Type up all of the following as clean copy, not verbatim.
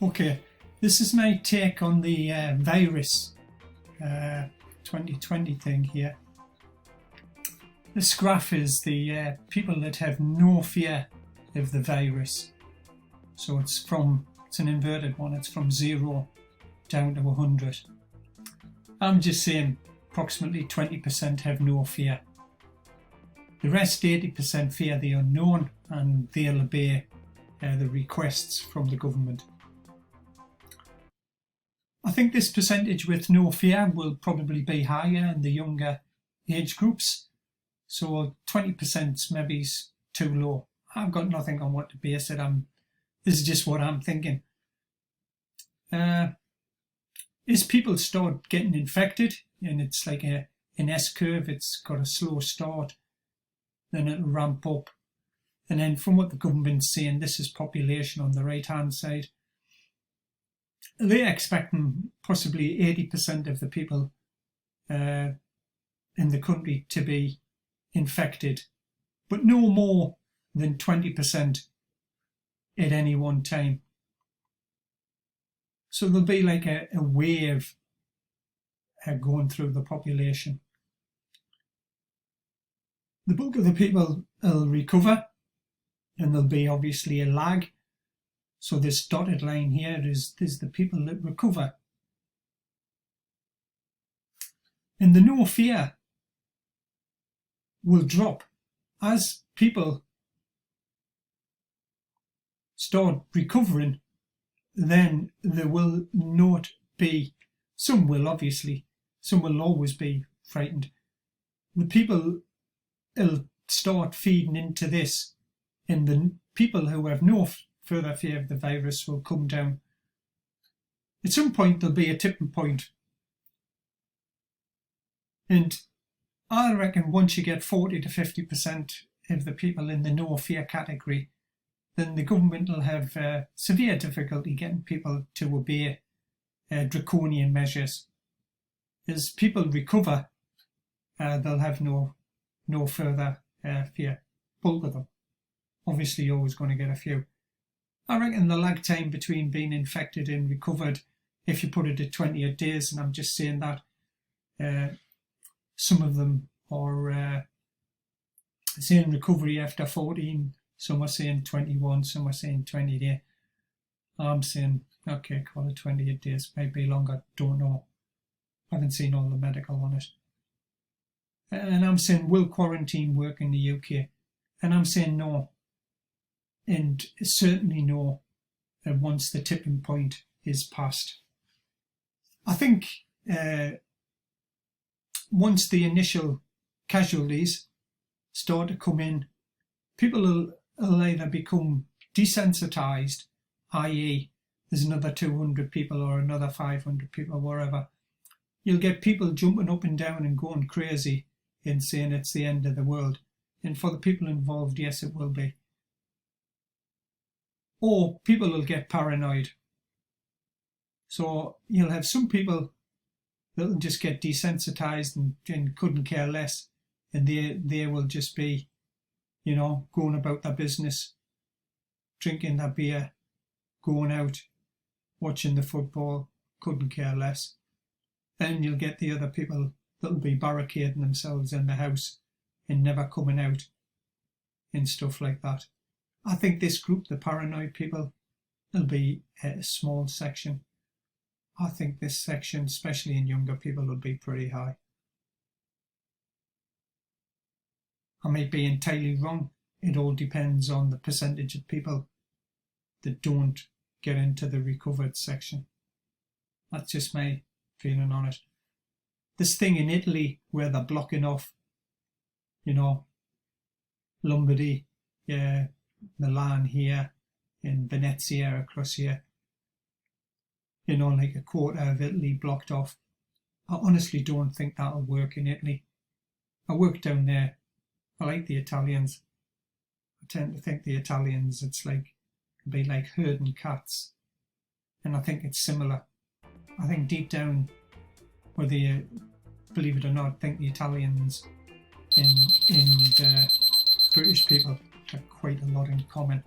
Okay, this is my take on the virus 2020 thing here. This graph is the people that have no fear of the virus. So it's an inverted one, it's from 0 down to 100. I'm just saying approximately 20% have no fear. The rest 80% fear the unknown, and they'll obey the requests from the government. I think this percentage with no fear will probably be higher in the younger age groups. So 20% maybe is too low. I've got nothing on what to base it on. This is just what I'm thinking. As people start getting infected, and it's like an S-curve, it's got a slow start, then it'll ramp up. And then from what the government's saying, this is population on the right-hand side. They're expecting possibly 80% of the people in the country to be infected, but no more than 20% at any one time. So there'll be like a wave going through the population. The bulk of the people will recover, and there'll be obviously a lag. So this dotted line here is the people that recover. And the no fear will drop as people start recovering. Then there will not be, some will obviously, some will always be frightened. The people will start feeding into this, and the people who have no further fear of the virus will come down. At some point there'll be a tipping point. And I reckon once you get 40 to 50% of the people in the no fear category, then the government will have severe difficulty getting people to obey draconian measures. As people recover, they'll have no further fear. Bulk of them. Obviously you're always going to get a few. I reckon the lag time between being infected and recovered, if you put it at 28 days, and I'm just saying that, some of them are saying recovery after 14, some are saying 21, some are saying 20 days. I'm saying, okay, call it 28 days, might be longer, don't know. I haven't seen all the medical on it. And I'm saying, will quarantine work in the UK? And I'm saying no. And certainly no, once the tipping point is passed. I think once the initial casualties start to come in, people will either become desensitised, i.e. there's another 200 people or another 500 people, wherever. You'll get people jumping up and down and going crazy and saying it's the end of the world. And for the people involved, yes, it will be. Or people will get paranoid. So you'll have some people that will just get desensitised and couldn't care less. And they will just be, going about their business, drinking their beer, going out, watching the football, couldn't care less. Then you'll get the other people that will be barricading themselves in the house and never coming out and stuff like that. I think this group, the paranoid people, will be a small section. I think this section, especially in younger people, will be pretty high. I might be entirely wrong. It all depends on the percentage of people that don't get into the recovered section. That's just my feeling on it. This thing in Italy where they're blocking off, Lombardy, Milan here, in Venezia across here, like a quarter of Italy blocked off. I honestly don't think that'll work in Italy. I work down there. I like the Italians. I tend to think the Italians, it'd be like herding cats. And I think it's similar. I think deep down, whether you believe it or not, I think the Italians and British people have quite a lot in common,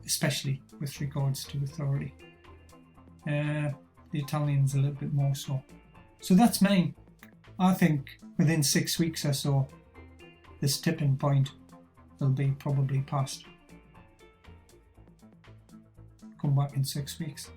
especially with regards to authority. The Italians a little bit more so. So that's mine. I think within 6 weeks or so, this tipping point will be probably past. Come back in 6 weeks.